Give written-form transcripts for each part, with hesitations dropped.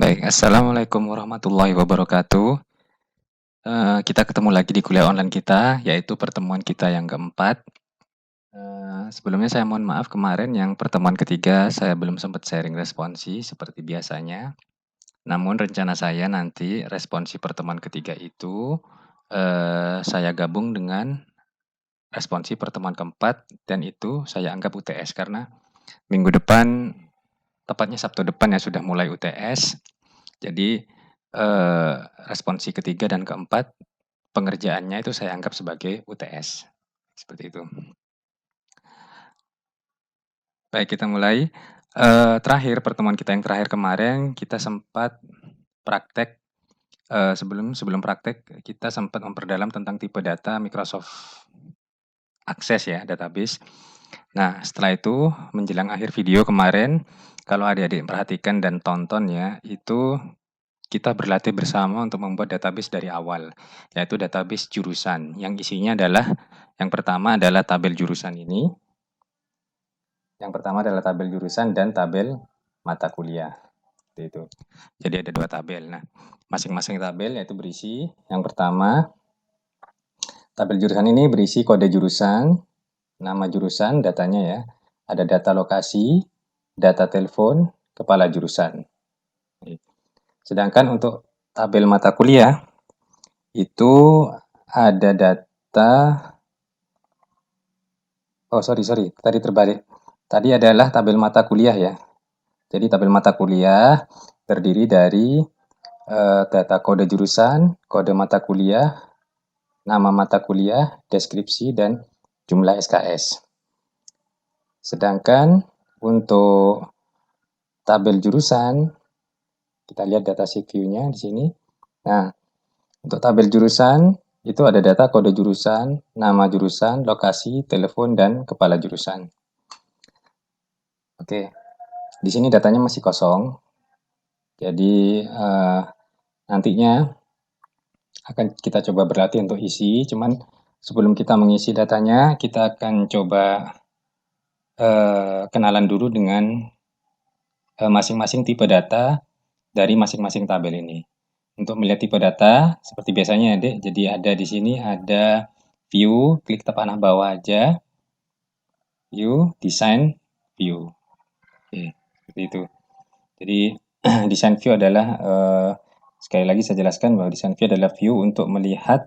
Baik, assalamualaikum warahmatullahi wabarakatuh. Kita ketemu lagi di kuliah online kita, yaitu pertemuan kita yang keempat. Sebelumnya saya mohon maaf kemarin yang pertemuan ketiga saya belum sempat sharing responsi seperti biasanya. Namun rencana saya nanti responsi pertemuan ketiga itu saya gabung dengan responsi pertemuan keempat dan itu saya anggap UTS karena minggu depan, tepatnya Sabtu depan ya sudah mulai UTS. Jadi responsi ketiga dan keempat pengerjaannya itu saya anggap sebagai UTS. Seperti itu. Baik, kita mulai. Terakhir, pertemuan kita yang terakhir kemarin, kita sempat praktek, sebelum praktek, kita sempat memperdalam tentang tipe data Microsoft Access ya, database. Nah, setelah itu, menjelang akhir video kemarin, kalau adik-adik perhatikan dan tonton ya, itu kita berlatih bersama untuk membuat database dari awal, yaitu database jurusan, yang isinya adalah, yang pertama adalah tabel jurusan ini, yang pertama adalah tabel jurusan dan tabel mata kuliah. Itu. Jadi ada dua tabel. Nah, masing-masing tabel yaitu berisi, yang pertama, tabel jurusan ini berisi kode jurusan, nama jurusan, datanya ya, ada data lokasi, data telepon, kepala jurusan. Sedangkan untuk tabel mata kuliah, itu ada data, sorry, tadi terbalik. Tadi adalah tabel mata kuliah ya. Jadi tabel mata kuliah terdiri dari data kode jurusan, kode mata kuliah, nama mata kuliah, deskripsi, dan jumlah SKS. Sedangkan untuk tabel jurusan, kita lihat data CQ-nya di sini. Nah, untuk tabel jurusan, itu ada data kode jurusan, nama jurusan, lokasi, telepon, dan kepala jurusan. Oke, di sini datanya masih kosong. Jadi nantinya akan kita coba berlatih untuk isi. Cuman sebelum kita mengisi datanya, kita akan coba kenalan dulu dengan masing-masing tipe data dari masing-masing tabel ini. Untuk melihat tipe data, seperti biasanya adik, jadi ada di sini ada view, klik panah bawah aja, view, design, view. Oke, seperti itu. Jadi design view adalah, sekali lagi saya jelaskan bahwa design view adalah view untuk melihat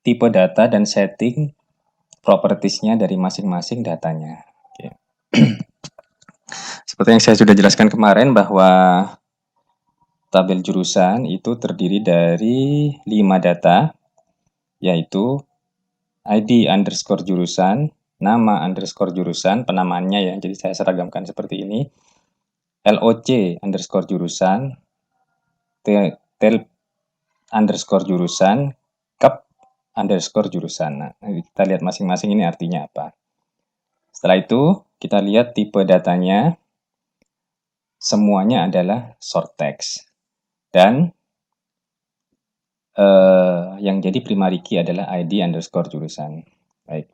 tipe data dan setting propertiesnya dari masing-masing datanya. Oke. Seperti yang saya sudah jelaskan kemarin bahwa tabel jurusan itu terdiri dari 5 data, yaitu ID underscore jurusan, nama underscore jurusan, penamaannya ya, jadi saya seragamkan seperti ini, LOC underscore jurusan, tel underscore jurusan, cup underscore jurusan. Nah, kita lihat masing-masing ini artinya apa. Setelah itu, kita lihat tipe datanya, semuanya adalah short text. Dan yang jadi primary key adalah ID underscore jurusan. Baik.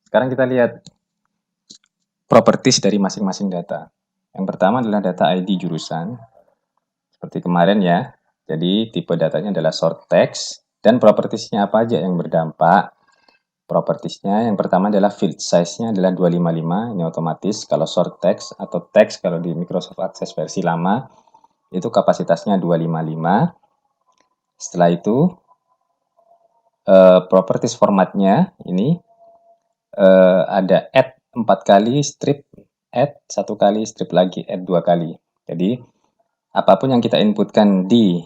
Sekarang kita lihat properties dari masing-masing data. Yang pertama adalah data ID jurusan. Seperti kemarin ya. Jadi tipe datanya adalah short text. Dan propertiesnya apa aja yang berdampak? Propertiesnya yang pertama adalah field size-nya adalah 255. Ini otomatis kalau short text atau text kalau di Microsoft Access versi lama itu kapasitasnya 255. Setelah itu properties formatnya ini ada add 4 kali, strip, add 1 kali, strip lagi, add 2 kali. Jadi apapun yang kita inputkan di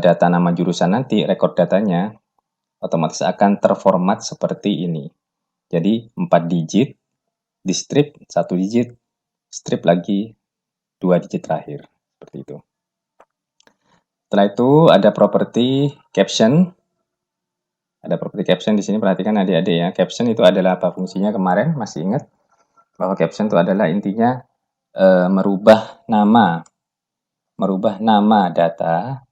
data nama jurusan nanti, record datanya otomatis akan terformat seperti ini. Jadi 4 digit, di strip 1 digit, strip lagi 2 digit terakhir. Seperti itu. Setelah itu ada property caption. Ada property caption di sini, perhatikan adik-adik ya. Caption itu adalah apa fungsinya kemarin? Masih ingat? Bahwa caption itu adalah intinya merubah nama data,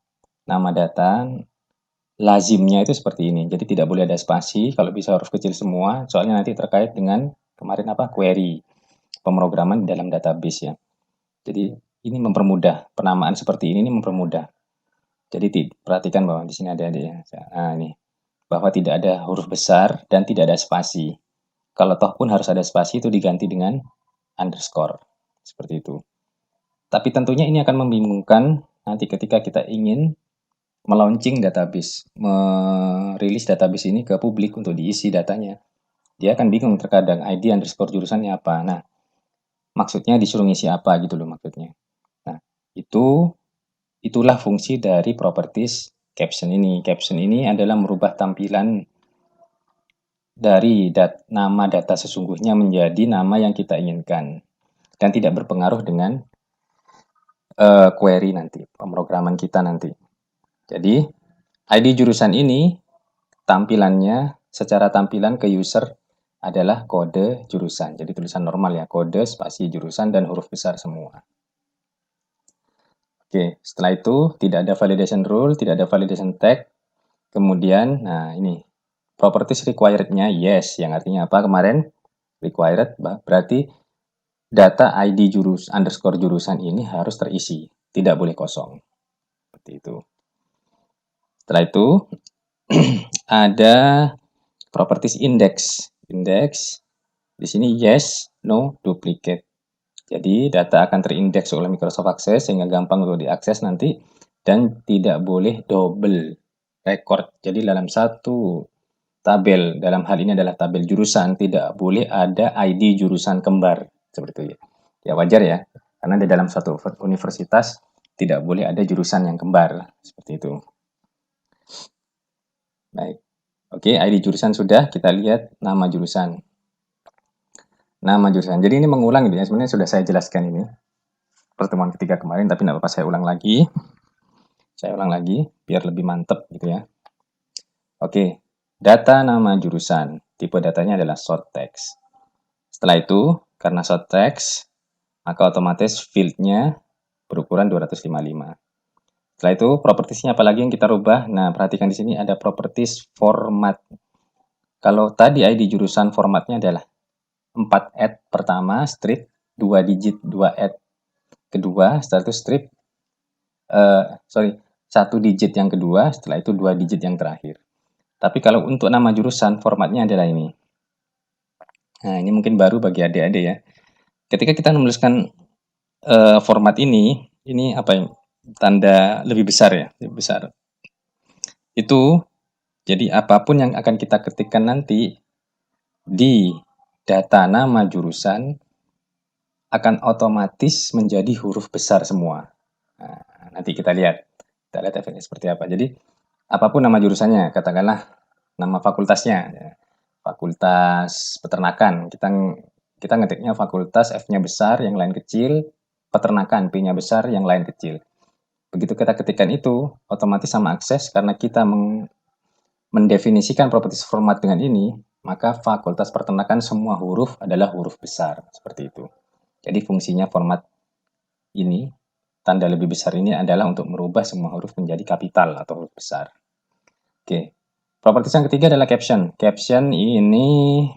lazimnya itu seperti ini. Jadi tidak boleh ada spasi, kalau bisa huruf kecil semua, soalnya nanti terkait dengan kemarin apa? Query. pemrograman dalam database ya. Jadi ini mempermudah, penamaan seperti ini mempermudah. Jadi perhatikan bahwa di sini ada ya. Nah, ini bahwa tidak ada huruf besar dan tidak ada spasi. Kalau toh pun harus ada spasi itu diganti dengan underscore. Seperti itu. Tapi tentunya ini akan membingungkan nanti ketika kita ingin melaunching database, merilis database ini ke publik untuk diisi datanya. Dia akan bingung terkadang ID underscore jurusannya apa. Nah, maksudnya disuruh ngisi apa gitu loh maksudnya. Nah, itulah fungsi dari properties caption ini. Caption ini adalah merubah tampilan dari nama data sesungguhnya menjadi nama yang kita inginkan dan tidak berpengaruh dengan query nanti, pemrograman kita nanti. Jadi, ID jurusan ini tampilannya secara tampilan ke user adalah kode jurusan. Jadi tulisan normal ya, kode, spasi, jurusan, dan huruf besar semua. Oke, setelah itu tidak ada validation rule, tidak ada validation tag. Kemudian, nah ini, properties required-nya yes, yang artinya apa kemarin? Required, berarti data ID underscore jurusan ini harus terisi, tidak boleh kosong. Seperti itu. Setelah itu, ada properties index. Index di sini yes, no, duplicate. Jadi data akan terindeks oleh Microsoft Access sehingga gampang untuk diakses nanti dan tidak boleh double record. Jadi dalam satu tabel, dalam hal ini adalah tabel jurusan, tidak boleh ada ID jurusan kembar seperti itu ya. Ya wajar ya, karena di dalam suatu universitas tidak boleh ada jurusan yang kembar seperti itu. Baik. Oke, ID jurusan sudah, kita lihat nama jurusan. Nama jurusan. Jadi ini mengulang gitu ya. Sebenarnya sudah saya jelaskan ini pertemuan ketiga kemarin, tapi tidak apa-apa saya ulang lagi. Saya ulang lagi biar lebih mantep gitu ya. Oke, data nama jurusan. Tipe datanya adalah short text. Setelah itu, karena short text, maka otomatis field-nya berukuran 255. Setelah itu, propertiesnya apalagi yang kita rubah? Nah, perhatikan di sini ada properties format. Kalau tadi ID jurusan formatnya adalah 4 at pertama, strip, 2 digit, 2 at kedua, setelah itu strip, 1 digit yang kedua, setelah itu 2 digit yang terakhir. Tapi kalau untuk nama jurusan, formatnya adalah ini. Nah, ini mungkin baru bagi adik-adik ya. Ketika kita menuliskan format ini apa yang tanda lebih besar ya, lebih besar. Itu, jadi apapun yang akan kita ketikkan nanti di data nama jurusan akan otomatis menjadi huruf besar semua. Nah, nanti kita lihat efeknya seperti apa. Jadi, apapun nama jurusannya, katakanlah nama fakultasnya, ya. Fakultas peternakan, kita ngetiknya fakultas, F-nya besar, yang lain kecil, peternakan, P-nya besar, yang lain kecil. Begitu kita ketikkan itu, otomatis sama akses, karena kita mendefinisikan properties format dengan ini, maka fakultas peternakan semua huruf adalah huruf besar, seperti itu. Jadi fungsinya format ini, tanda lebih besar ini adalah untuk merubah semua huruf menjadi kapital atau huruf besar. Oke. Properties yang ketiga adalah caption. Caption ini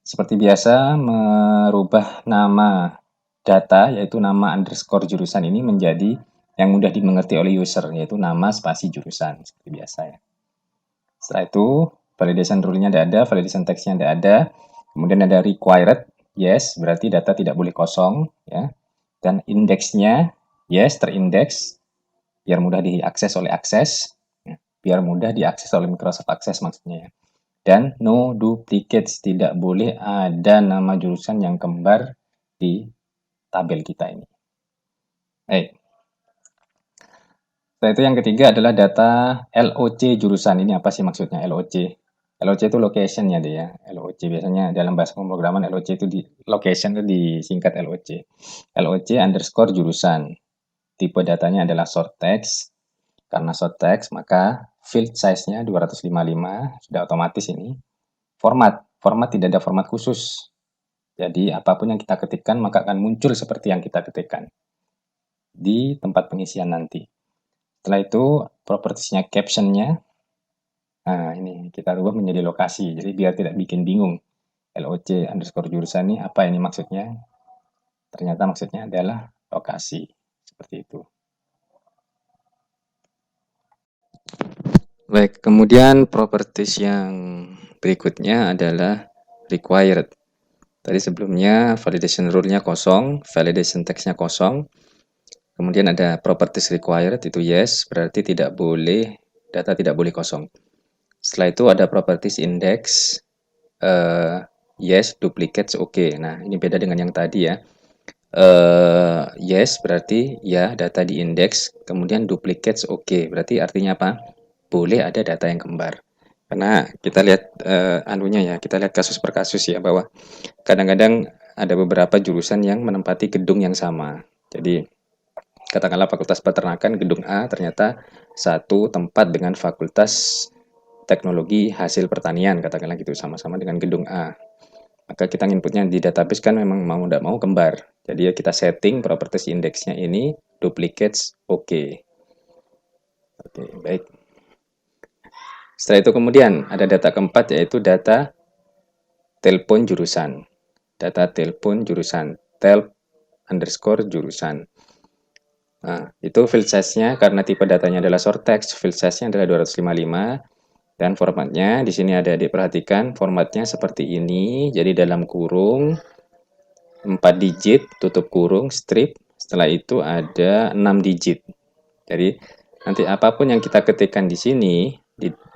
seperti biasa merubah nama data, yaitu nama underscore jurusan ini menjadi yang mudah dimengerti oleh user, yaitu nama spasi jurusan, seperti biasa ya. Setelah itu, validation rule-nya tidak ada, validation text-nya tidak ada. Kemudian ada required, yes, berarti data tidak boleh kosong, ya. Dan index-nya, yes, terindeks, biar mudah diakses oleh akses, biar mudah diakses oleh Microsoft Access maksudnya ya. Dan no duplicates, tidak boleh ada nama jurusan yang kembar di tabel kita ini. Baik. Setelah itu yang ketiga adalah data LOC jurusan. Ini apa sih maksudnya LOC? LOC itu location ya dia. LOC biasanya dalam bahasa pemrograman LOC itu di location itu disingkat LOC. LOC underscore jurusan. Tipe datanya adalah short text. Karena short text maka field size-nya 255 sudah otomatis ini. Format tidak ada format khusus. Jadi apapun yang kita ketikkan maka akan muncul seperti yang kita ketikkan di tempat pengisian nanti. Setelah itu propertiesnya caption-nya. Nah, ini kita rubah menjadi lokasi. Jadi biar tidak bikin bingung. LOC_jurusan ini apa ini maksudnya? Ternyata maksudnya adalah lokasi. Seperti itu. Baik, kemudian properties yang berikutnya adalah required. Tadi sebelumnya validation rule-nya kosong, validation text-nya kosong. Kemudian ada properties required, itu yes, berarti tidak boleh, data tidak boleh kosong. Setelah itu ada properties index, yes, duplicates oke. Nah, ini beda dengan yang tadi ya. Yes, berarti ya data di index, kemudian duplicates oke. Berarti artinya apa? Boleh ada data yang kembar. Karena kita lihat anunya ya, kita lihat kasus per kasus ya, bahwa kadang-kadang ada beberapa jurusan yang menempati gedung yang sama. Jadi katakanlah fakultas peternakan gedung A ternyata satu tempat dengan fakultas teknologi hasil pertanian, katakanlah gitu, sama-sama dengan gedung A. Maka kita inputnya di database kan memang mau tidak mau kembar. Jadi ya kita setting properties indexnya ini duplicates oke. Oke, baik. Setelah itu kemudian ada data keempat yaitu data telepon jurusan. Data telepon jurusan, tel_jurusan. Nah, itu field size-nya karena tipe datanya adalah short text, field size-nya adalah 255 dan formatnya di sini ada diperhatikan formatnya seperti ini. Jadi dalam kurung 4 digit, tutup kurung, strip, setelah itu ada 6 digit. Jadi nanti apapun yang kita ketikkan di sini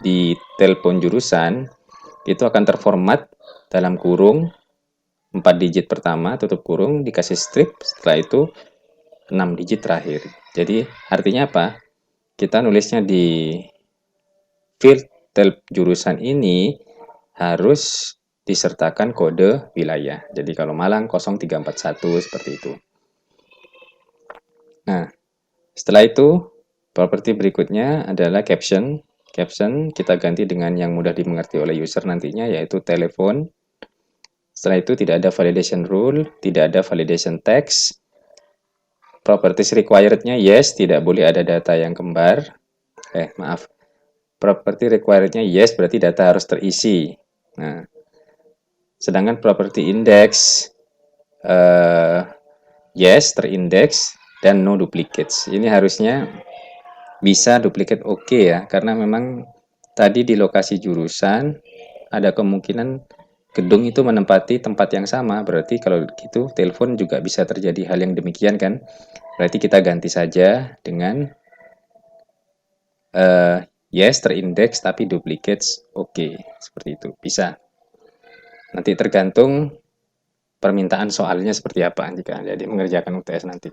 di telepon jurusan itu akan terformat dalam kurung 4 digit pertama, tutup kurung, dikasih strip, setelah itu 6 digit terakhir. Jadi artinya apa? Kita nulisnya di field tel jurusan ini harus disertakan kode wilayah. Jadi kalau Malang 0341 seperti itu. Nah, setelah itu properti berikutnya adalah caption. Caption kita ganti dengan yang mudah dimengerti oleh user nantinya yaitu telepon. Setelah itu tidak ada validation rule, tidak ada validation text. Properties required-nya yes, tidak boleh ada data yang kembar. Maaf. Property required-nya yes, berarti data harus terisi. Nah, sedangkan property index yes, terindeks dan no duplicates. Ini harusnya bisa duplicate oke ya, karena memang tadi di lokasi jurusan ada kemungkinan gedung itu menempati tempat yang sama. Berarti kalau gitu telepon juga bisa terjadi hal yang demikian kan. Berarti kita ganti saja dengan yes terindeks tapi duplicates oke. Seperti itu bisa. Nanti tergantung permintaan soalnya seperti apa jika jadi mengerjakan UTS nanti.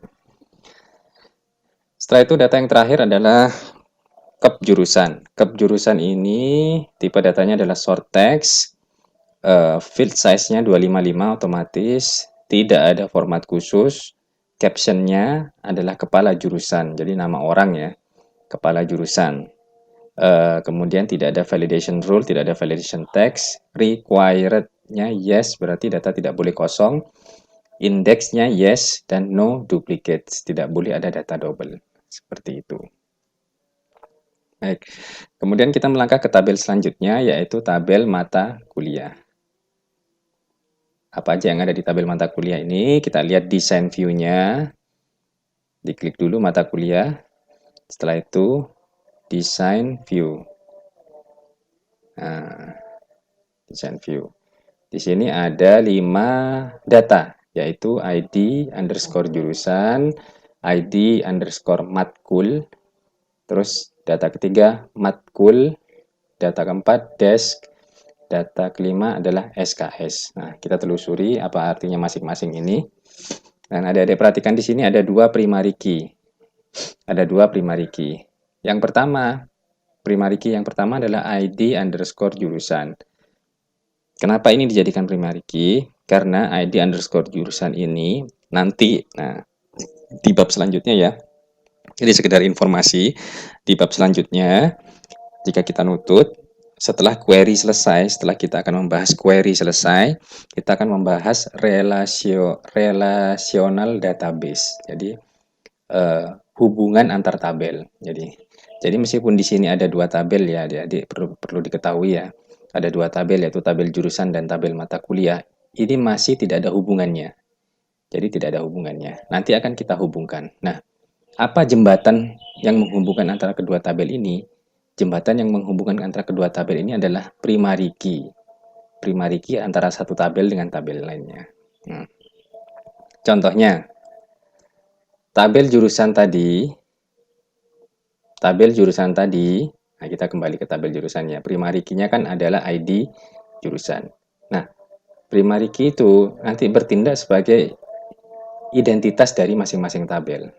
Setelah itu data yang terakhir adalah kep jurusan. Kep jurusan ini tipe datanya adalah short text, field size-nya 255 otomatis, tidak ada format khusus, caption-nya adalah kepala jurusan, jadi nama orang ya, kepala jurusan. Kemudian tidak ada validation rule, tidak ada validation text, required-nya yes, berarti data tidak boleh kosong, index-nya yes, dan no duplicates, tidak boleh ada data double, seperti itu. Baik, kemudian kita melangkah ke tabel selanjutnya, yaitu tabel mata kuliah. Apa aja yang ada di tabel mata kuliah ini? Kita lihat design view-nya. Diklik dulu mata kuliah. Setelah itu, design view. Nah, design view. Di sini ada 5 data, yaitu ID underscore jurusan, ID underscore matkul, terus data ketiga matkul, data keempat desk, data kelima adalah SKS. Nah, kita telusuri apa artinya masing-masing ini. Dan adik-adik perhatikan di sini ada 2 primary key. Ada 2 primary key. Yang pertama, primary key yang pertama adalah ID underscore jurusan. Kenapa ini dijadikan primary key? Karena ID underscore jurusan ini nanti, nah, di bab selanjutnya ya. Jadi sekedar informasi, di bab selanjutnya, jika kita nutut, setelah query selesai, setelah kita akan membahas query selesai, kita akan membahas relational database. Jadi hubungan antar tabel. Jadi meskipun di sini ada 2 tabel ya, adik-adik perlu diketahui ya. ada dua tabel, yaitu tabel jurusan dan tabel mata kuliah. Ini masih tidak ada hubungannya. Jadi tidak ada hubungannya. Nanti akan kita hubungkan. Nah, apa jembatan yang menghubungkan antara kedua tabel ini? Jembatan yang menghubungkan antara kedua tabel ini adalah primary key. Primary key antara satu tabel dengan tabel lainnya. Contohnya, tabel jurusan tadi, nah kita kembali ke tabel jurusannya. Primary key-nya kan adalah ID jurusan. Nah, primary key itu nanti bertindak sebagai identitas dari masing-masing tabel.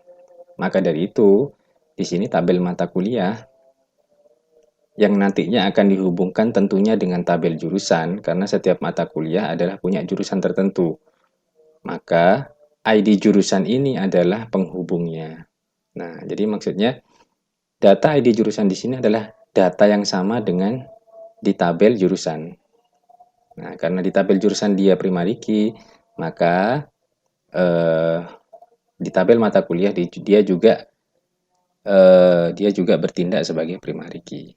Maka dari itu, di sini tabel mata kuliah yang nantinya akan dihubungkan tentunya dengan tabel jurusan, karena setiap mata kuliah adalah punya jurusan tertentu. Maka ID jurusan ini adalah penghubungnya. Nah, jadi maksudnya data ID jurusan di sini adalah data yang sama dengan di tabel jurusan. Nah, karena di tabel jurusan dia primary key, maka di tabel mata kuliah dia juga bertindak sebagai primary key.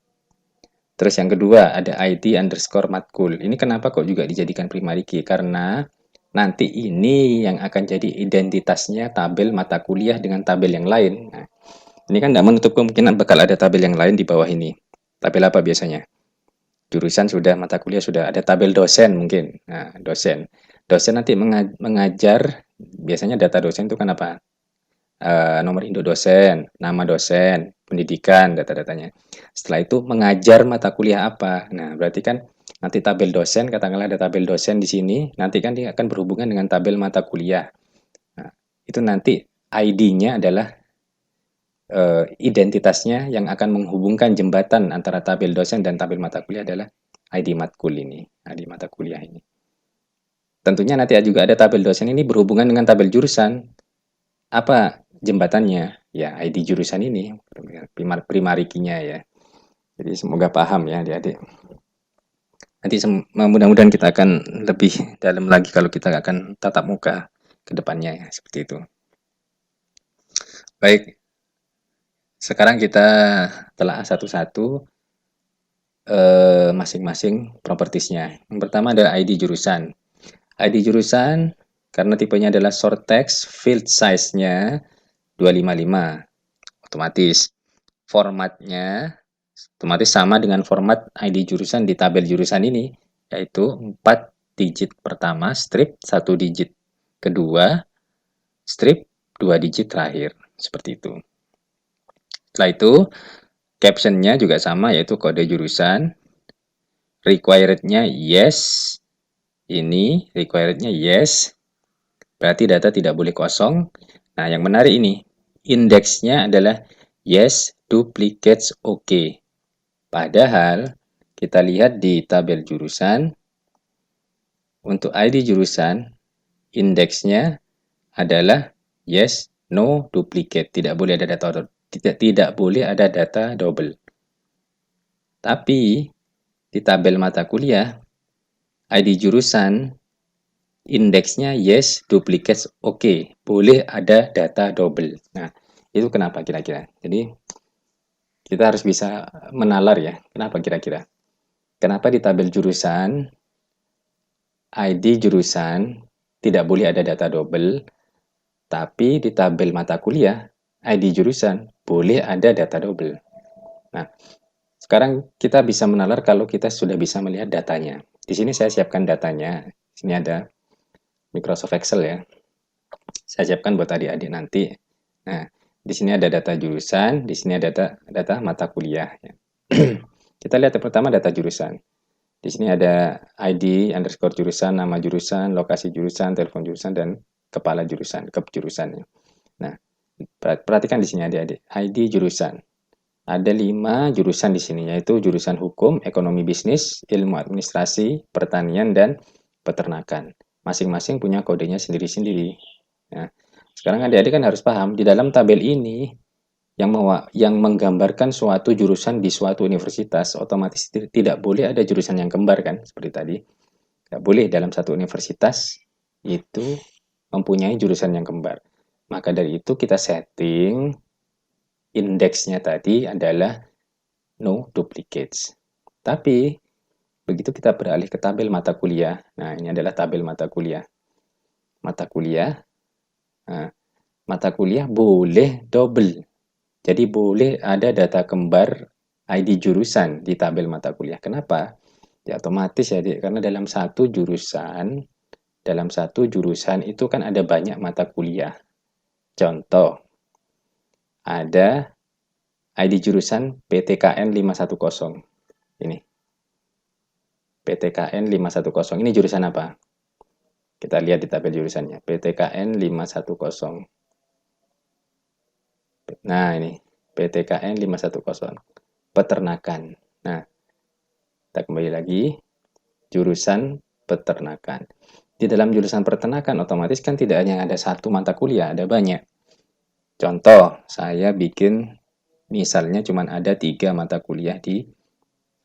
Terus yang kedua ada ID underscore matkul. Ini kenapa kok juga dijadikan primary key? Karena nanti ini yang akan jadi identitasnya tabel mata kuliah dengan tabel yang lain. Nah, ini kan tidak menutup kemungkinan bakal ada tabel yang lain di bawah ini. Tabel apa biasanya? Jurusan sudah, mata kuliah sudah, ada tabel dosen mungkin. Nah, dosen. Dosen nanti mengajar, biasanya data dosen itu kan apa? Nomor induk dosen, nama dosen, pendidikan, data-datanya. Setelah itu mengajar mata kuliah apa. Nah, berarti kan nanti tabel dosen, katakanlah ada tabel dosen di sini, nanti kan dia akan berhubungan dengan tabel mata kuliah. Nah, itu nanti ID-nya adalah identitasnya yang akan menghubungkan jembatan antara tabel dosen dan tabel mata kuliah adalah ID matkul ini, ID mata kuliah ini. Tentunya nanti juga ada tabel dosen ini berhubungan dengan tabel jurusan. Apa jembatannya? Ya, ID jurusan ini, primary key-nya ya. Jadi semoga paham ya adik-adik. Nanti mudah-mudahan kita akan lebih dalam lagi kalau kita akan tatap muka ke depannya ya, seperti itu. Baik, sekarang kita telah satu-satu masing-masing propertiesnya. Yang pertama adalah ID jurusan. ID jurusan karena tipenya adalah short text, field size-nya 255 otomatis. Formatnya otomatis sama dengan format ID jurusan di tabel jurusan ini, yaitu 4 digit pertama, strip 1 digit kedua, strip 2 digit terakhir. Seperti itu. Setelah itu, captionnya juga sama, yaitu kode jurusan. Required-nya yes. Ini required-nya yes. Berarti data tidak boleh kosong. Nah, yang menarik ini, indeksnya adalah yes, duplicates oke. Padahal, kita lihat di tabel jurusan, untuk ID jurusan, indeksnya adalah yes, no, duplicate. Tidak boleh ada data tidak boleh ada data double. Tapi, di tabel mata kuliah, ID jurusan, indeksnya yes, duplicates oke. Boleh ada data double. Nah, itu kenapa kira-kira? Jadi, kita harus bisa menalar ya. Kenapa kira-kira? Kenapa di tabel jurusan, ID jurusan, tidak boleh ada data double, tapi di tabel mata kuliah, ID jurusan, boleh ada data double. Nah, sekarang kita bisa menalar kalau kita sudah bisa melihat datanya. Di sini saya siapkan datanya. Di sini ada Microsoft Excel ya. Saya siapkan buat adik-adik nanti. Nah, di sini ada data jurusan, di sini ada data mata kuliah. Kita lihat yang pertama data jurusan. Di sini ada ID underscore jurusan, nama jurusan, lokasi jurusan, telepon jurusan, dan kepala jurusan, jurusan. Nah, perhatikan di sini adik-adik. ID jurusan. Ada 5 jurusan di sini, yaitu jurusan hukum, ekonomi bisnis, ilmu administrasi, pertanian, dan peternakan. Masing-masing punya kodenya sendiri-sendiri. Nah, sekarang adik-adik kan harus paham, di dalam tabel ini, yang menggambarkan suatu jurusan di suatu universitas, otomatis tidak boleh ada jurusan yang kembar kan, seperti tadi. Tidak boleh dalam satu universitas itu mempunyai jurusan yang kembar. Maka dari itu kita setting indeksnya tadi adalah no duplicates. Tapi Begitu kita beralih ke tabel mata kuliah. Nah, ini adalah tabel mata kuliah. Mata kuliah. Nah, mata kuliah boleh double. Jadi boleh ada data kembar ID jurusan di tabel mata kuliah. Kenapa? Ya otomatis ya, karena dalam satu jurusan itu kan ada banyak mata kuliah. Contoh, ada ID jurusan PTKN 510. Ini. PTKN 510. Ini jurusan apa? Kita lihat di tabel jurusannya. PTKN 510. Nah, ini. PTKN 510. Peternakan. Nah, kita kembali lagi. Jurusan peternakan. Di dalam jurusan peternakan, otomatis kan tidak hanya ada satu mata kuliah, ada banyak. Contoh, saya bikin misalnya cuma ada 3 mata kuliah di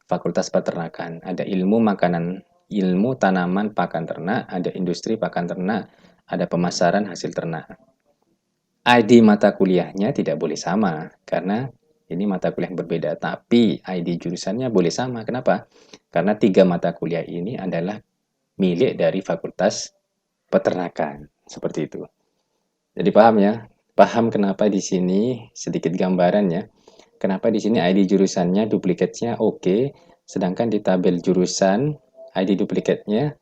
Fakultas Peternakan. Ada ilmu makanan, ilmu tanaman pakan ternak, ada industri pakan ternak, ada pemasaran hasil ternak. ID mata kuliahnya tidak boleh sama, karena ini mata kuliah yang berbeda. Tapi ID jurusannya boleh sama. Kenapa? Karena 3 mata kuliah ini adalah milik dari Fakultas Peternakan. Seperti itu. Jadi paham ya? Paham kenapa di sini sedikit gambarannya. Kenapa di sini ID jurusannya duplikatnya oke, sedangkan di tabel jurusan ID duplikatnya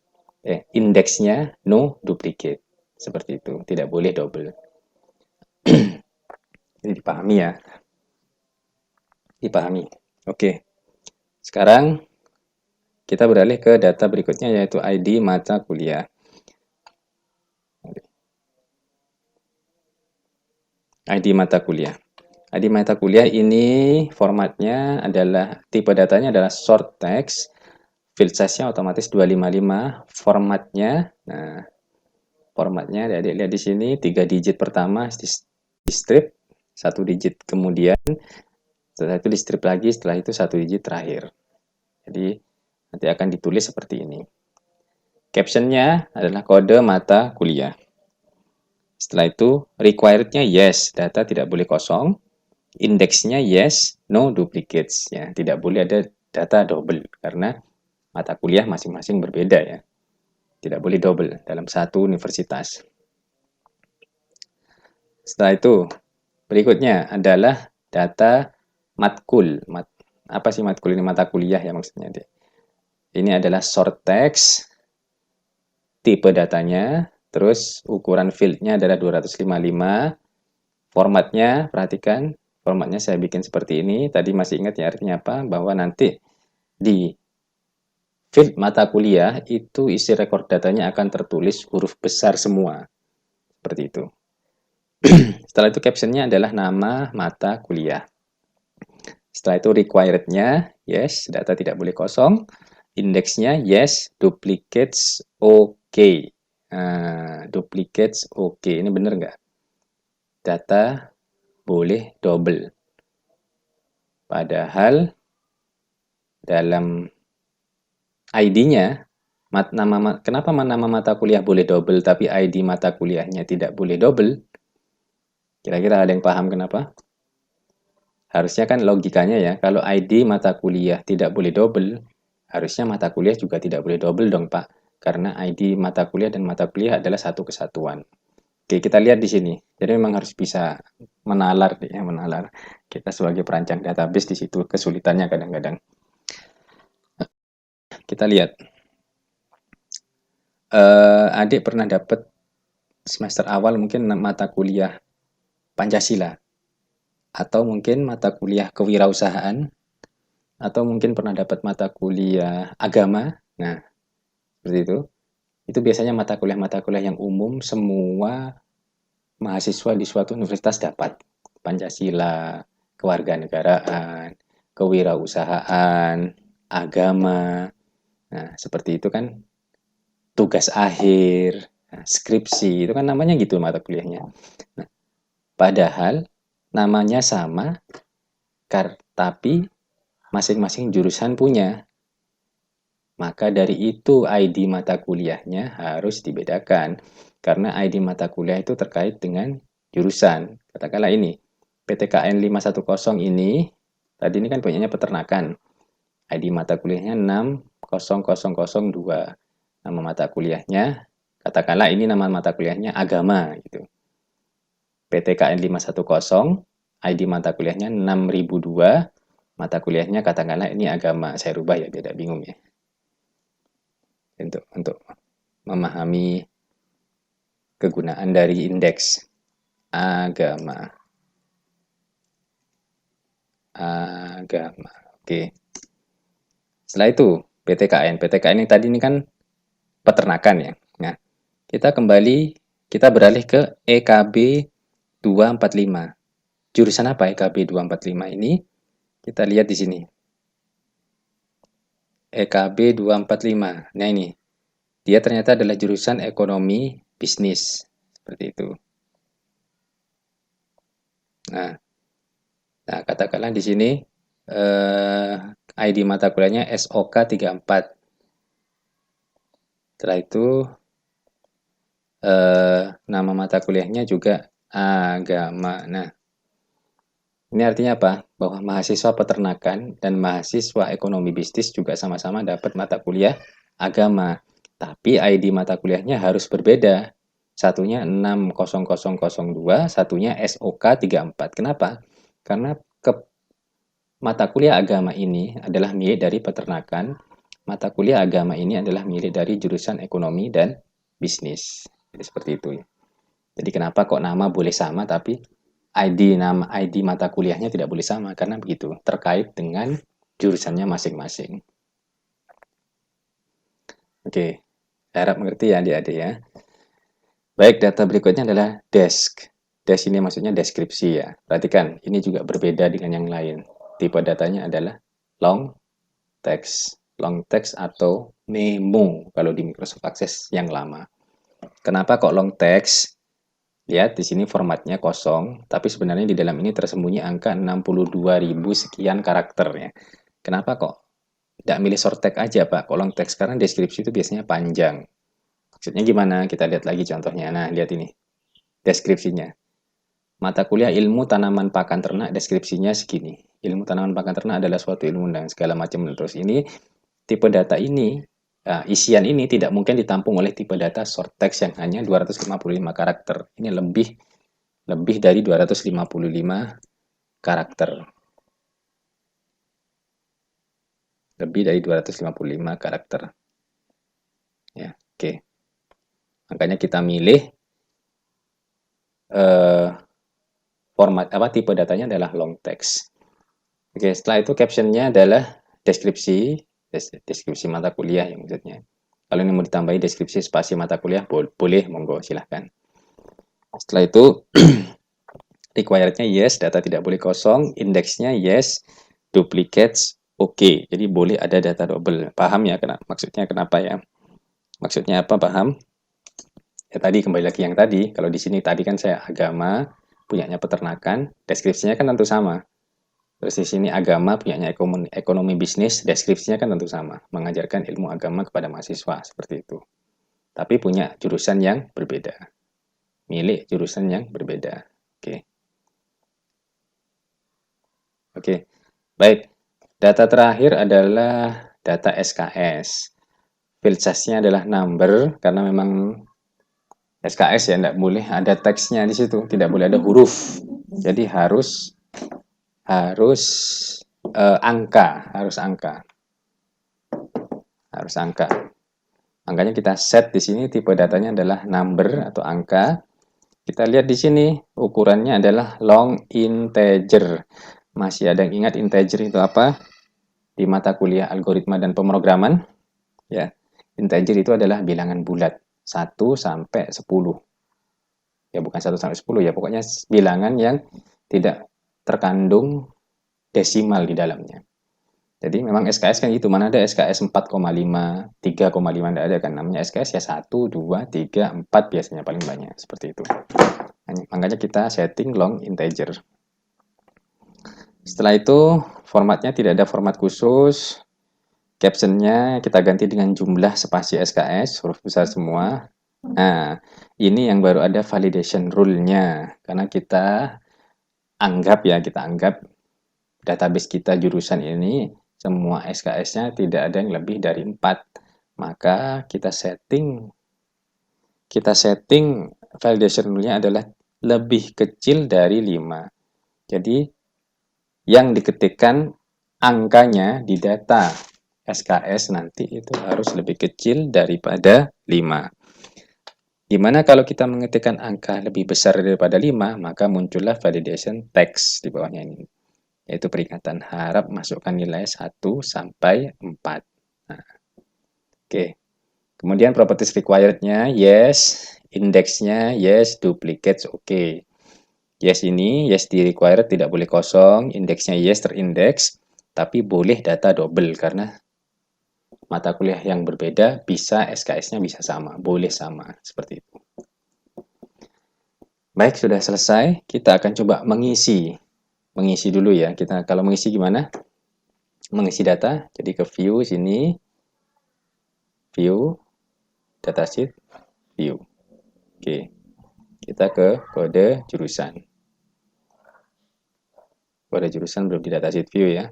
indeksnya no duplicate. Seperti itu, tidak boleh double. Ini dipahami ya? Dipahami. Oke. Sekarang kita beralih ke data berikutnya yaitu ID mata kuliah. ID mata kuliah. ID mata kuliah ini formatnya adalah, tipe datanya adalah short text, field size-nya otomatis 255, formatnya, nah formatnya adik lihat di sini 3 digit pertama di strip, 1 digit kemudian, setelah itu di strip lagi, setelah itu 1 digit terakhir. Jadi nanti akan ditulis seperti ini. Captionnya adalah kode mata kuliah. Setelah itu required-nya yes, data tidak boleh kosong. Indeksnya yes, no duplicates. Ya, tidak boleh ada data double karena mata kuliah masing-masing berbeda ya. Tidak boleh double dalam satu universitas. Setelah itu, berikutnya adalah data matkul. Apa sih matkul ini? Mata kuliah ya maksudnya. Ini adalah short text, tipe datanya, terus ukuran fieldnya adalah 255. Formatnya, perhatikan, formatnya saya bikin seperti ini. Tadi masih ingat ya artinya apa? Bahwa nanti di field mata kuliah itu isi rekor datanya akan tertulis huruf besar semua. Seperti itu. Setelah itu captionnya adalah nama mata kuliah. Setelah itu required-nya, yes, data tidak boleh kosong. Indeksnya, yes, duplicates, oke. Duplicates, oke. Ini benar nggak? Data boleh double. Padahal dalam ID-nya, kenapa nama mata kuliah boleh double tapi ID mata kuliahnya tidak boleh double? Kira-kira ada yang paham kenapa? Harusnya kan logikanya ya, kalau ID mata kuliah tidak boleh double, harusnya mata kuliah juga tidak boleh double dong Pak. Karena ID mata kuliah dan mata kuliah adalah satu kesatuan. Oke, kita lihat di sini. Jadi memang harus bisa menalar ya, menalar. Kita sebagai perancang database di situ kesulitannya kadang-kadang. Kita lihat. Adik pernah dapat semester awal mungkin mata kuliah Pancasila atau mungkin mata kuliah kewirausahaan atau mungkin pernah dapat mata kuliah agama. Nah, seperti itu. Itu biasanya mata kuliah yang umum semua mahasiswa di suatu universitas dapat. Pancasila, kewarganegaraan, kewirausahaan, agama. Nah, seperti itu kan tugas akhir, skripsi, itu kan namanya gitu mata kuliahnya. Nah, padahal namanya sama, tapi masing-masing jurusan punya. Maka dari itu ID mata kuliahnya harus dibedakan. Karena ID mata kuliah itu terkait dengan jurusan. Katakanlah ini, PTKN 510 ini, tadi ini kan punyanya peternakan. ID mata kuliahnya 60002. Nama mata kuliahnya, katakanlah ini nama mata kuliahnya agama gitu. PTKN 510, ID mata kuliahnya 6002, mata kuliahnya katakanlah ini agama. Saya rubah ya biar tidak bingung ya. Untuk memahami kegunaan dari indeks agama. Oke. Setelah itu PTKN yang tadi ini kan peternakan ya. Nah, kita beralih ke EKB 245. Jurusan apa EKB 245 ini? Kita lihat di sini. EKB 245. Nah, ini. Dia ternyata adalah jurusan ekonomi bisnis. Seperti itu. Nah, katakanlah di sini ID mata kuliahnya SOK 34. Setelah itu nama mata kuliahnya juga agama. Nah, ini artinya apa? Bahwa mahasiswa peternakan dan mahasiswa ekonomi bisnis juga sama-sama dapat mata kuliah agama. Tapi ID mata kuliahnya harus berbeda. Satunya 60002, satunya SOK 34. Kenapa? Karena mata kuliah agama ini adalah milik dari peternakan. Mata kuliah agama ini adalah milik dari jurusan ekonomi dan bisnis. Jadi seperti itu ya. Jadi kenapa kok nama boleh sama tapi ID mata kuliahnya tidak boleh sama, karena begitu, terkait dengan jurusannya masing-masing. Oke, saya harap mengerti ya adik-adik ya. Baik, data berikutnya adalah desk. Desk ini maksudnya deskripsi ya. Perhatikan, ini juga berbeda dengan yang lain. Tipe datanya adalah long text. Long text atau memo kalau di Microsoft Access yang lama. Kenapa kok long text? Lihat di sini formatnya kosong, tapi sebenarnya di dalam ini tersembunyi angka 62.000 sekian karakter ya. Kenapa kok tidak milih short text aja Pak, kok long text? Karena deskripsi itu biasanya panjang. Maksudnya gimana? Kita lihat lagi contohnya. Nah, lihat ini. Deskripsinya. Mata kuliah ilmu tanaman pakan ternak, deskripsinya segini. Ilmu tanaman pakan ternak adalah suatu ilmu dan segala macam. Terus ini, tipe data ini, isian ini tidak mungkin ditampung oleh tipe data short text yang hanya 255 karakter. Ini lebih dari 255 karakter. Lebih dari 255 karakter. Ya, oke. Makanya kita milih format tipe datanya adalah long text. Oke, setelah itu captionnya adalah deskripsi mata kuliah yang maksudnya. Kalau ini mau ditambahi deskripsi spasi mata kuliah, boleh, monggo, silahkan. Setelah itu, required-nya yes, data tidak boleh kosong, indeksnya yes, duplicates oke. Jadi boleh ada data double. Paham ya maksudnya kenapa ya? Maksudnya apa, paham? Ya tadi kembali lagi yang tadi, kalau di sini tadi kan saya agama, punyanya peternakan, deskripsinya kan tentu sama. Terus di sini agama punyanya ekonomi bisnis, deskripsinya kan tentu sama, mengajarkan ilmu agama kepada mahasiswa, seperti itu. Tapi punya jurusan yang berbeda. Milik jurusan yang berbeda. Oke. Baik. Data terakhir adalah data SKS. Field size-nya adalah number, karena memang SKS ya, tidak boleh ada teksnya di situ, tidak boleh ada huruf. Jadi harus angka. Makanya kita set di sini tipe datanya adalah number atau angka. Kita lihat di sini ukurannya adalah long integer. Masih ada yang ingat integer itu apa? Di mata kuliah algoritma dan pemrograman, ya. Integer itu adalah bilangan bulat 1 sampai 10. Ya bukan 1 sampai 10 ya, pokoknya bilangan yang tidak terkandung desimal di dalamnya. Jadi memang SKS kan gitu, mana ada SKS 4,5, 3,5, tidak ada kan, namanya SKS ya 1, 2, 3, 4 biasanya paling banyak, seperti itu. Makanya kita setting long integer. Setelah itu formatnya tidak ada format khusus, captionnya kita ganti dengan jumlah spasi SKS, huruf besar semua. Nah, ini yang baru ada validation rule-nya, karena kita anggap database kita jurusan ini semua SKS-nya tidak ada yang lebih dari 4. Maka kita setting validation rule-nya adalah lebih kecil dari 5. Jadi yang diketikkan angkanya di data SKS nanti itu harus lebih kecil daripada 5. Dimana kalau kita mengetikkan angka lebih besar daripada 5, maka muncullah validation text di bawahnya ini, yaitu peringatan harap masukkan nilai 1 sampai 4. Nah, oke. Kemudian properties required-nya, yes. Index-nya, yes. Duplicates, oke. Yes ini, yes di required tidak boleh kosong. Indeksnya yes terindeks, tapi boleh data double karena mata kuliah yang berbeda bisa SKS-nya bisa sama, boleh sama, seperti itu. Baik, sudah selesai. Kita akan coba mengisi dulu ya. Kita kalau mengisi gimana? Mengisi data. Jadi ke view sini, view, datasheet, view. Oke. Kita ke kode jurusan. Kode jurusan belum di datasheet view ya.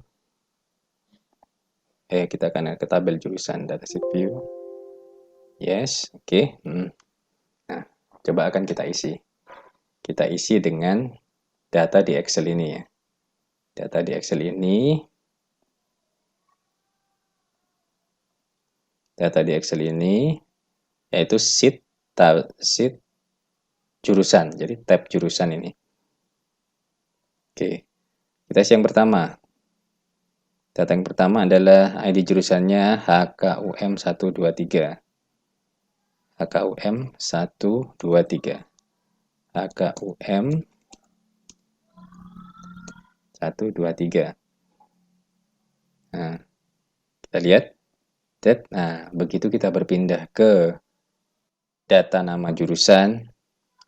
Kita akan ke tabel jurusan datasheet view. Yes, oke. Nah, coba akan kita isi. Kita isi dengan data di Excel ini ya. Data di Excel ini. Data di Excel ini yaitu sheet jurusan. Jadi tab jurusan ini. Oke. Kita isi yang pertama. Data yang pertama adalah ID jurusannya HKUM 123. HKUM 123. HKUM 123. Nah, kita lihat. Nah, begitu kita berpindah ke data nama jurusan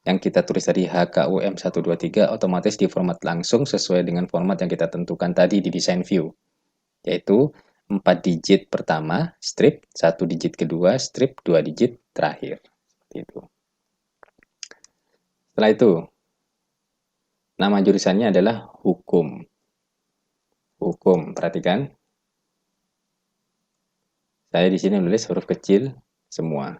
yang kita tulis tadi HKUM 123, otomatis diformat langsung sesuai dengan format yang kita tentukan tadi di design view, yaitu 4 digit pertama, strip, 1 digit kedua, strip, 2 digit terakhir. Seperti itu. Setelah itu, nama jurusannya adalah hukum. Hukum, perhatikan. Saya di sini menulis huruf kecil semua.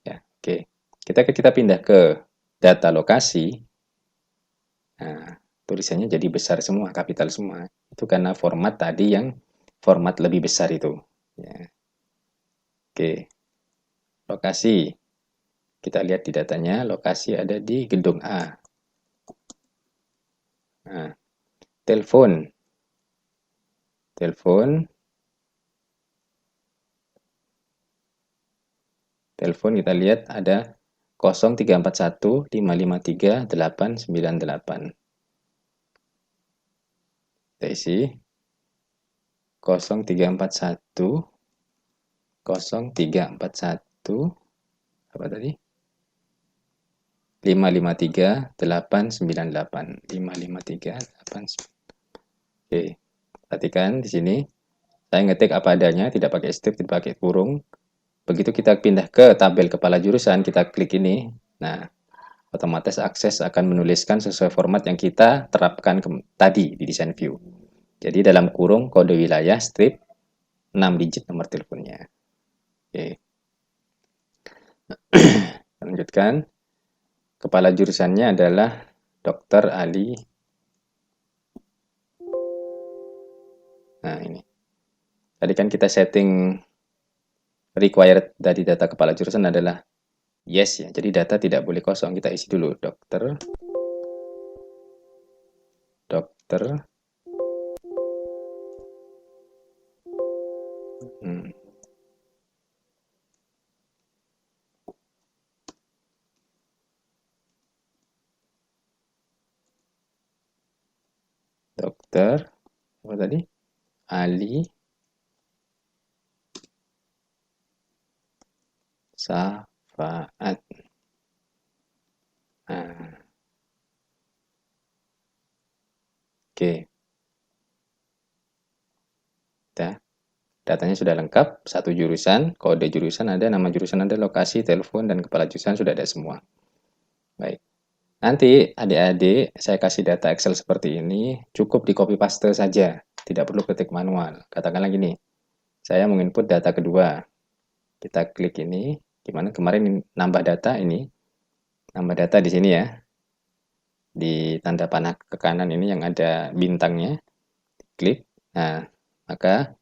Ya, oke. Kita pindah ke data lokasi. Nah, tulisannya jadi besar semua, kapital semua. Itu karena format tadi yang format lebih besar itu. Ya. Oke. Lokasi. Kita lihat di datanya, lokasi ada di gedung A. Nah, telepon. Telepon kita lihat ada 0341 553 898. Kita isi 0341 apa tadi? 553 898. 553 898. Oke. Perhatikan di sini. Saya ngetik apa adanya, tidak pakai strip, tidak pakai kurung. Begitu kita pindah ke tabel kepala jurusan, kita klik ini. Nah, otomatis akses akan menuliskan sesuai format yang kita terapkan tadi di design view. Jadi dalam kurung kode wilayah strip 6 digit nomor teleponnya. Oke. Lanjutkan. Kepala jurusannya adalah Dr. Ali. Nah, ini. Tadi kan kita setting required dari data kepala jurusan adalah yes ya. Jadi data tidak boleh kosong. Kita isi dulu dokter. Dokter apa tadi? Ali Safaat. Nah. Oke. Datanya sudah lengkap, satu jurusan, kode jurusan ada, nama jurusan ada, lokasi, telepon, dan kepala jurusan sudah ada semua. Baik. Nanti adik-adik saya kasih data Excel seperti ini, cukup di copy paste saja. tidak perlu ketik manual. Katakanlah gini, saya menginput data kedua. Kita klik ini, gimana kemarin nambah data ini, nambah data di sini ya, di tanda panah ke kanan ini yang ada bintangnya, klik. Nah, maka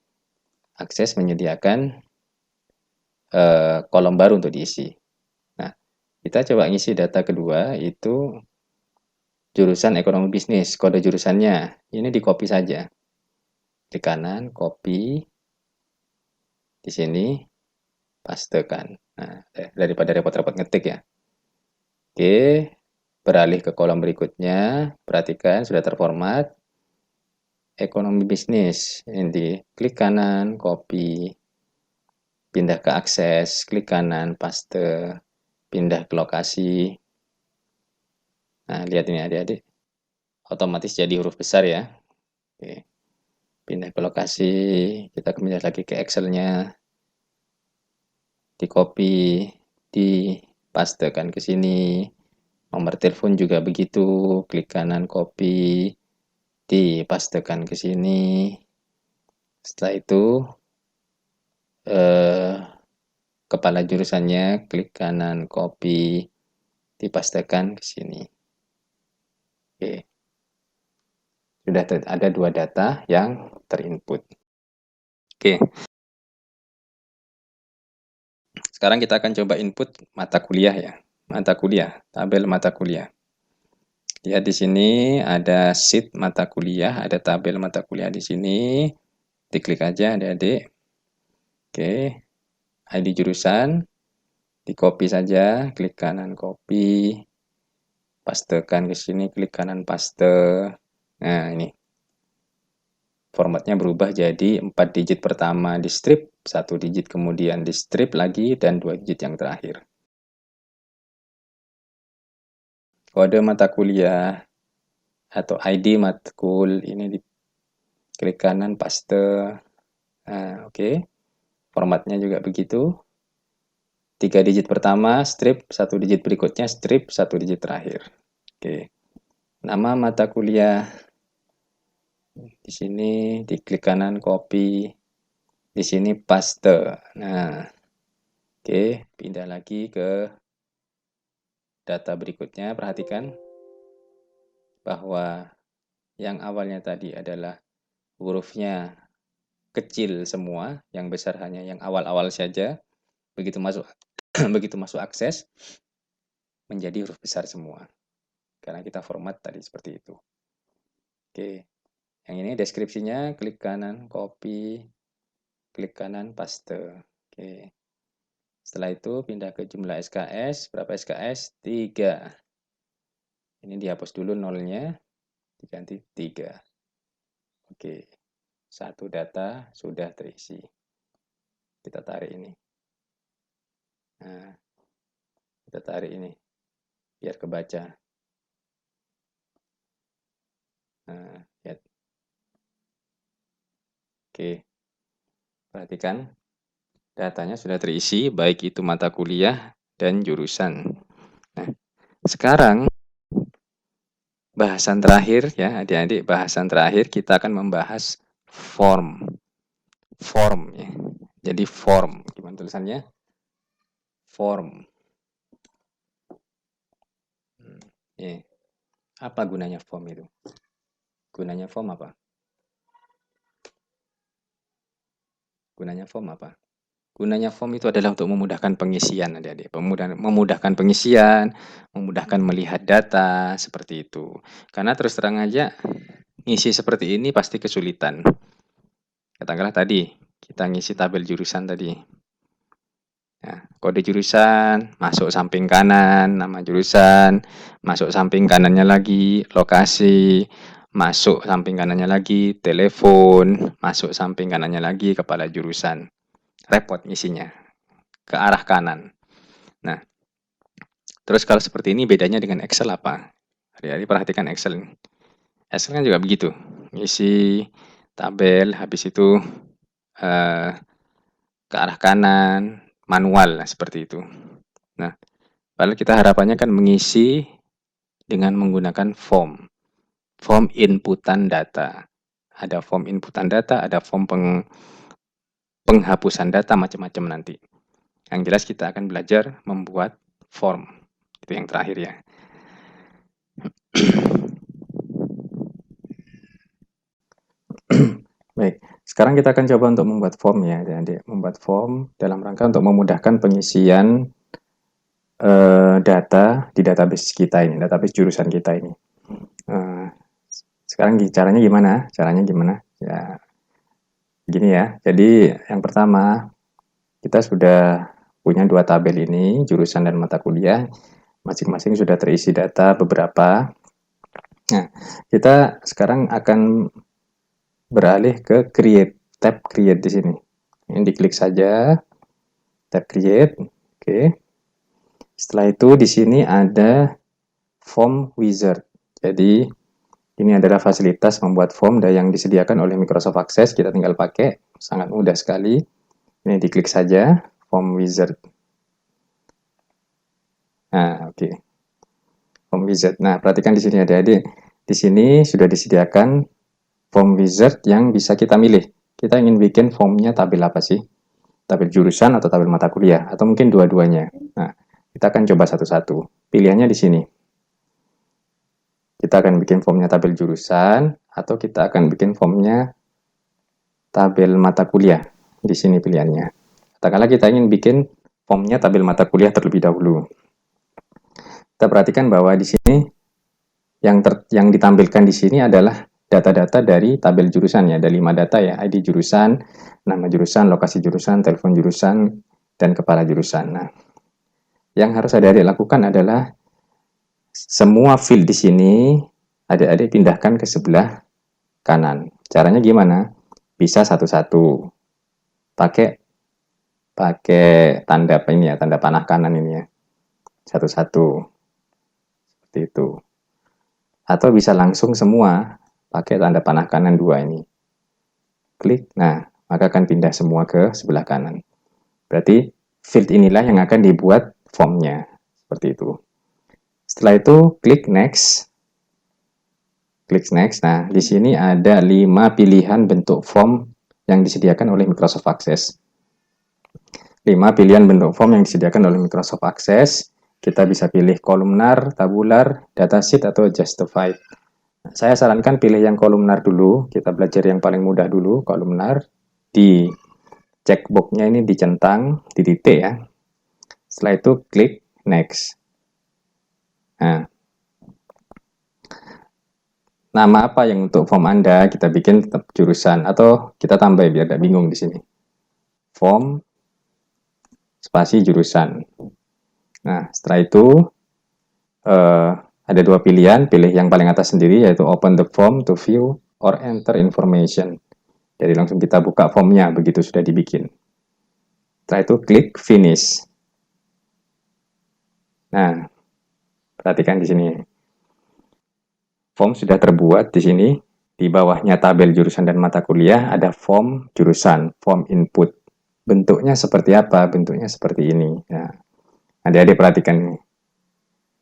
akses menyediakan kolom baru untuk diisi. Nah, kita coba ngisi data kedua itu jurusan ekonomi bisnis, kode jurusannya. Ini di copy saja. Di kanan, copy. Di sini, pastekan. Nah, daripada repot-repot ngetik ya. Oke, beralih ke kolom berikutnya. Perhatikan, sudah terformat. Ekonomi bisnis. Ini di klik kanan, copy. Pindah ke akses, klik kanan, paste. Pindah ke lokasi. Nah, lihat ini adik-adik. Otomatis jadi huruf besar ya. Oke. Pindah ke lokasi, kita pindah lagi ke Excel-nya. Di copy, dipastekan ke sini. Nomor telepon juga begitu, klik kanan copy, dipastekan ke sini. Setelah itu kepala jurusannya, klik kanan copy, dipastekan ke sini. Oke. Sudah ada dua data yang terinput. Oke. Sekarang kita akan coba input mata kuliah ya. Mata kuliah, tabel mata kuliah. Lihat di sini ada sheet mata kuliah, ada tabel mata kuliah di sini. Diklik aja adik-adik. Oke. ID jurusan, di copy saja, klik kanan copy. Pastekan ke sini, klik kanan paste. Nah, ini. Formatnya berubah jadi 4 digit pertama di strip, 1 digit kemudian di strip lagi, dan 2 digit yang terakhir. Kode mata kuliah atau ID matkul ini di klik kanan paste. Nah, oke. Formatnya juga begitu. 3 digit pertama strip, 1 digit berikutnya strip, 1 digit terakhir. Oke. Nama mata kuliah di sini diklik kanan copy. Di sini paste. Nah, oke, pindah lagi ke data berikutnya. Perhatikan bahwa yang awalnya tadi adalah hurufnya kecil semua, yang besar hanya yang awal-awal saja. Begitu masuk begitu masuk akses menjadi huruf besar semua. Karena kita format tadi seperti itu. Oke. Yang ini deskripsinya, klik kanan copy, klik kanan paste. Oke. Setelah itu pindah ke jumlah SKS. Berapa SKS? 3. Ini dihapus dulu nolnya, diganti 3. Oke. Satu data sudah terisi. Kita tarik ini. Nah, kita tarik ini biar kebaca. Nah, lihat. Oke. Perhatikan datanya sudah terisi, baik itu mata kuliah dan jurusan. Nah, sekarang bahasan terakhir ya, adik-adik, bahasan terakhir kita akan membahas form. Form ya. Jadi form, gimana tulisannya? Form. Ya. Apa gunanya form itu? Gunanya form apa? Gunanya form apa? Gunanya form itu adalah untuk memudahkan pengisian, adik-adik. Memudahkan pengisian, memudahkan melihat data, seperti itu. Karena terus terang aja, ngisi seperti ini pasti kesulitan. Katakanlah tadi, kita ngisi tabel jurusan tadi. Nah, kode jurusan, masuk samping kanan, nama jurusan, masuk samping kanannya lagi, lokasi, masuk samping kanannya lagi, telepon, masuk samping kanannya lagi, kepala jurusan. Repot ngisinya ke arah kanan. Nah, terus kalau seperti ini bedanya dengan Excel apa? Jadi perhatikan Excel. Excel kan juga begitu. Ngisi tabel, habis itu ke arah kanan, manual seperti itu. Nah, padahal kita harapannya kan mengisi dengan menggunakan form. Form inputan data. ada form inputan data, ada form penghapusan data, macam-macam nanti. Yang jelas kita akan belajar membuat form. Itu yang terakhir ya. Baik, sekarang kita akan coba untuk membuat form ya, adik-adik. Membuat form dalam rangka untuk memudahkan pengisian data di database kita ini, database jurusan kita ini. Sekarang caranya gimana? Ya, gini ya. Jadi yang pertama, kita sudah punya dua tabel ini, jurusan dan mata kuliah. Masing-masing sudah terisi data beberapa. Nah, kita sekarang akan beralih ke create, tab create di sini. Ini diklik saja, tab create. Oke. Setelah itu di sini ada form wizard. Jadi ini adalah fasilitas membuat form yang disediakan oleh Microsoft Access. Kita tinggal pakai, sangat mudah sekali. Ini diklik saja, form wizard. Nah, oke. Form wizard. Nah, perhatikan di sini adik-adik. Di sini sudah disediakan form wizard yang bisa kita milih. Kita ingin bikin formnya tabel apa sih? Tabel jurusan atau tabel mata kuliah? Atau mungkin dua-duanya. Nah, kita akan coba satu-satu. Pilihannya di sini. Kita akan bikin formnya tabel jurusan, atau kita akan bikin formnya tabel mata kuliah. Di sini pilihannya. Katakanlah kita ingin bikin formnya tabel mata kuliah terlebih dahulu. Kita perhatikan bahwa di sini yang ditampilkan di sini adalah data-data dari tabel jurusan ya. Ada 5 data ya, ID jurusan, nama jurusan, lokasi jurusan, telepon jurusan, dan kepala jurusan. Nah, yang harus adik-adik lakukan adalah semua field di sini adik-adik pindahkan ke sebelah kanan. Caranya gimana? Bisa satu-satu. Pakai tanda apa ini ya, tanda panah kanan ini ya. Satu-satu. Seperti itu. Atau bisa langsung semua pakai tanda panah kanan 2 ini. Klik, nah, maka akan pindah semua ke sebelah kanan. Berarti field inilah yang akan dibuat formnya. Seperti itu. Setelah itu, klik next. Klik next. Nah, di sini ada 5 pilihan bentuk form yang disediakan oleh Microsoft Access. 5 pilihan bentuk form yang disediakan oleh Microsoft Access. Kita bisa pilih kolumnar, tabular, datasheet, atau justified. Saya sarankan pilih yang kolumnar dulu. Kita belajar yang paling mudah dulu, kolumnar. Di checkbox-nya ini dicentang, di titik ya. Setelah itu klik next. Nah, nama apa yang untuk form Anda kita bikin tetap jurusan, atau kita tambah biar tidak bingung di sini. Form spasi jurusan. Nah, setelah itu ada 2 pilihan, pilih yang paling atas sendiri yaitu open the form to view or enter information. Jadi langsung kita buka formnya begitu sudah dibikin. Setelah itu klik finish. Nah, perhatikan di sini. Form sudah terbuat di sini. Di bawahnya tabel jurusan dan mata kuliah ada form jurusan, form input. Bentuknya seperti apa? Bentuknya seperti ini. Nah, adik-adik perhatikan ini.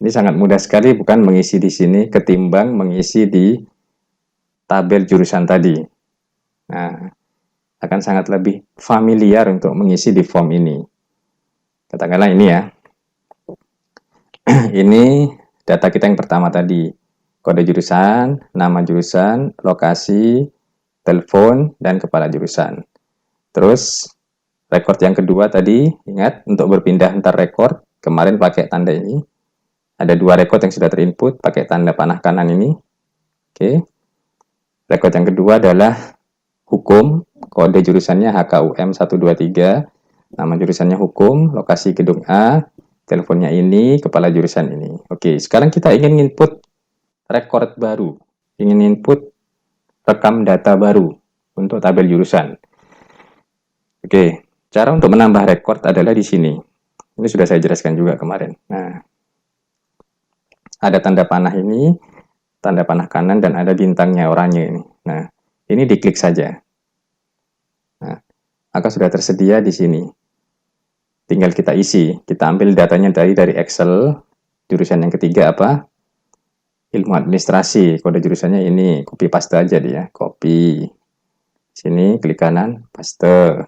Ini sangat mudah sekali bukan mengisi di sini ketimbang mengisi di tabel jurusan tadi. Nah, akan sangat lebih familiar untuk mengisi di form ini. Katakanlah ini ya. Ini data kita yang pertama tadi. Kode jurusan, nama jurusan, lokasi, telepon, dan kepala jurusan. Terus, record yang kedua tadi, ingat untuk berpindah antar record, kemarin pakai tanda ini. Ada 2 record yang sudah terinput, pakai tanda panah kanan ini. Oke. Record yang kedua adalah hukum, kode jurusannya HKUM 123, nama jurusannya hukum, lokasi gedung A, teleponnya ini, kepala jurusan ini. Oke, sekarang kita ingin input record baru, ingin input rekam data baru untuk tabel jurusan. Oke, cara untuk menambah record adalah di sini. Ini sudah saya jelaskan juga kemarin. Nah, ada tanda panah ini, tanda panah kanan, dan ada bintangnya oranye ini. Nah, ini diklik saja. Nah, maka sudah tersedia di sini. Tinggal kita isi. Kita ambil datanya dari Excel. Jurusan yang ketiga apa? ilmu administrasi, kode jurusannya ini, copy paste aja dia, copy. Sini klik kanan, paste.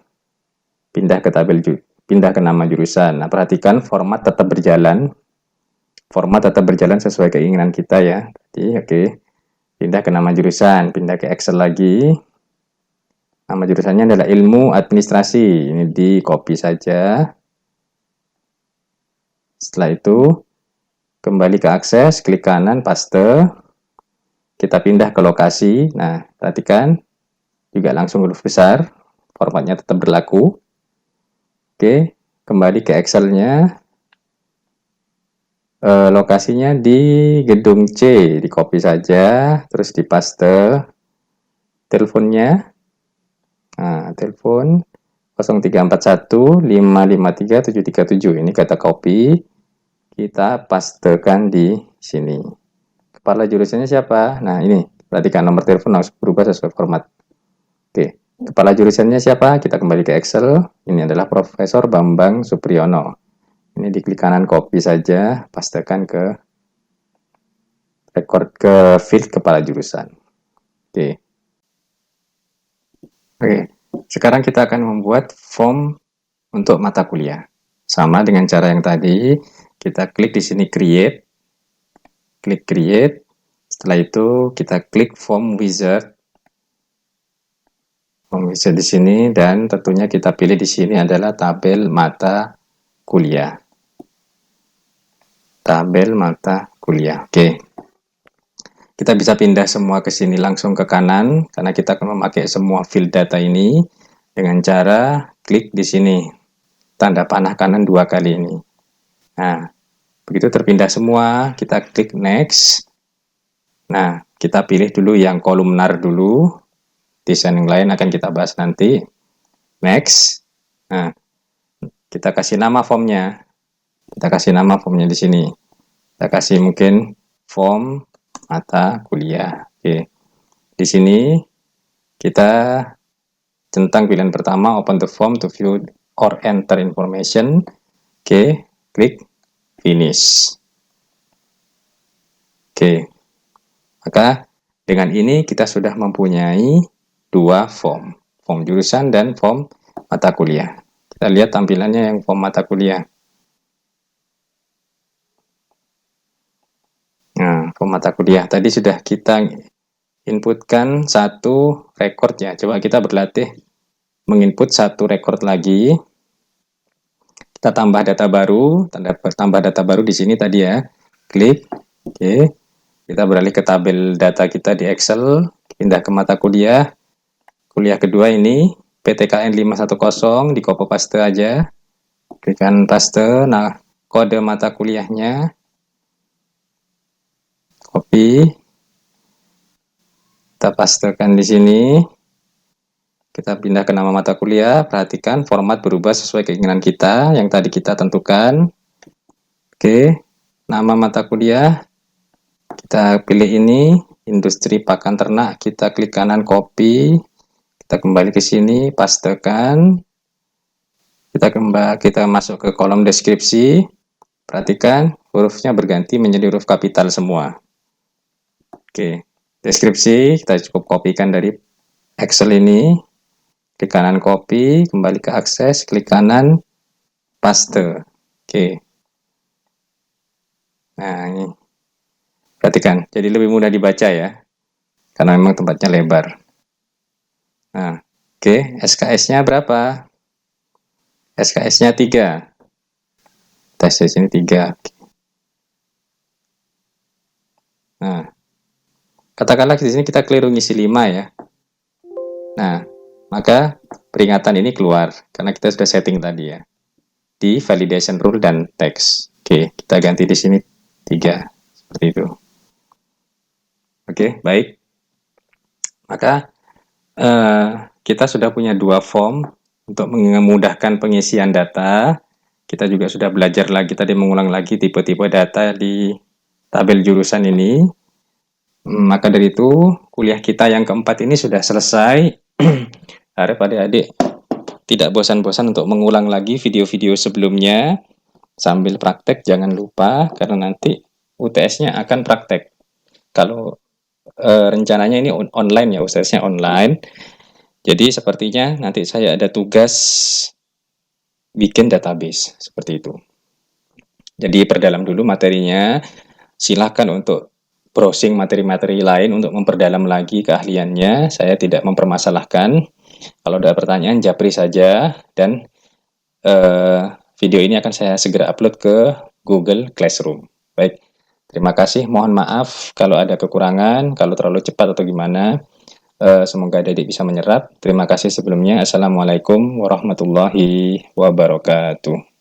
Pindah ke pindah ke nama jurusan. Nah, perhatikan format tetap berjalan. Format tetap berjalan sesuai keinginan kita ya. Jadi, oke. Pindah ke nama jurusan, pindah ke Excel lagi. Nama jurusannya adalah ilmu administrasi. Ini di copy saja. Setelah itu, kembali ke akses, klik kanan, paste. Kita pindah ke lokasi. Nah, perhatikan. Juga langsung huruf besar. Formatnya tetap berlaku. Oke, kembali ke Excel-nya. Lokasinya di gedung C, di copy saja, terus di paste. Teleponnya, nah, telepon 0341553737, ini kata copy, kita pastekan di sini. Kepala jurusannya siapa? Nah, ini, perhatikan nomor telepon harus berubah sesuai format. Oke, kepala jurusannya siapa? Kita kembali ke Excel, ini adalah Profesor Bambang Supriyono. Ini diklik kanan copy saja, pastekan ke record ke field kepala jurusan. Oke. Sekarang kita akan membuat form untuk mata kuliah. Sama dengan cara yang tadi, kita klik di sini create. Klik create. Setelah itu kita klik form wizard. Form wizard di sini, dan tentunya kita pilih di sini adalah tabel mata kuliah. Tabel mata kuliah. Oke. Kita bisa pindah semua ke sini langsung ke kanan, karena kita akan memakai semua field data ini dengan cara klik di sini, tanda panah kanan 2 kali ini. Nah, begitu terpindah semua, kita klik next. Nah, kita pilih dulu yang kolumnar dulu, desain yang lain akan kita bahas nanti. Next. Nah, kita kasih nama formnya. Kita kasih nama formnya di sini. Kita kasih mungkin form mata kuliah. Oke. Di sini kita centang pilihan pertama, open the form to view or enter information. Oke, klik finish. Oke. Maka dengan ini kita sudah mempunyai 2 form. Form jurusan dan form mata kuliah. Kita lihat tampilannya yang form mata kuliah. Nah, form mata kuliah tadi sudah kita inputkan 1 record ya. Coba kita berlatih menginput 1 record lagi. Kita tambah data baru, tambah data baru di sini tadi ya. Klik. Oke. Kita beralih ke tabel data kita di Excel, pindah ke mata kuliah. Kuliah kedua ini PTKN 510, di copy paste aja. Klik kanan paste. Nah, kode mata kuliahnya copy, kita pastekan di sini. Kita pindah ke nama mata kuliah. Perhatikan format berubah sesuai keinginan kita yang tadi kita tentukan. Oke, nama mata kuliah kita pilih ini, industri pakan ternak. Kita klik kanan copy, kita kembali ke sini, pastekan. Kita masuk ke kolom deskripsi. Perhatikan hurufnya berganti menjadi huruf kapital semua. Oke, deskripsi kita cukup kopikan dari Excel ini. Klik kanan copy, kembali ke akses, klik kanan paste. Oke. Nah, ini. Perhatikan, jadi lebih mudah dibaca ya. Karena memang tempatnya lebar. Nah, oke, SKS-nya berapa? SKS-nya 3. Tes di sini 3. Nah, katakanlah di sini kita keliru ngisi 5 ya. Nah, maka peringatan ini keluar karena kita sudah setting tadi ya. Di validation rule dan text. Oke, kita ganti di sini 3 seperti itu. Oke, baik. Maka kita sudah punya 2 form untuk memudahkan pengisian data. Kita juga sudah belajar lagi tadi, mengulang lagi tipe-tipe data di tabel jurusan ini. Maka dari itu, kuliah kita yang keempat ini sudah selesai. Harap adik-adik tidak bosan-bosan untuk mengulang lagi video-video sebelumnya. Sambil praktek, jangan lupa, karena nanti UTS-nya akan praktek. Kalau rencananya ini online ya, UTS-nya online. Jadi sepertinya nanti saya ada tugas bikin database seperti itu. Jadi perdalam dulu materinya, silahkan untuk browsing materi-materi lain untuk memperdalam lagi keahliannya. Saya tidak mempermasalahkan. Kalau ada pertanyaan, japri saja. Dan eh, video ini akan saya segera upload ke Google Classroom. Baik, terima kasih. Mohon maaf kalau ada kekurangan, kalau terlalu cepat atau gimana. Semoga adik-adik bisa menyerap. Terima kasih sebelumnya. Assalamualaikum warahmatullahi wabarakatuh.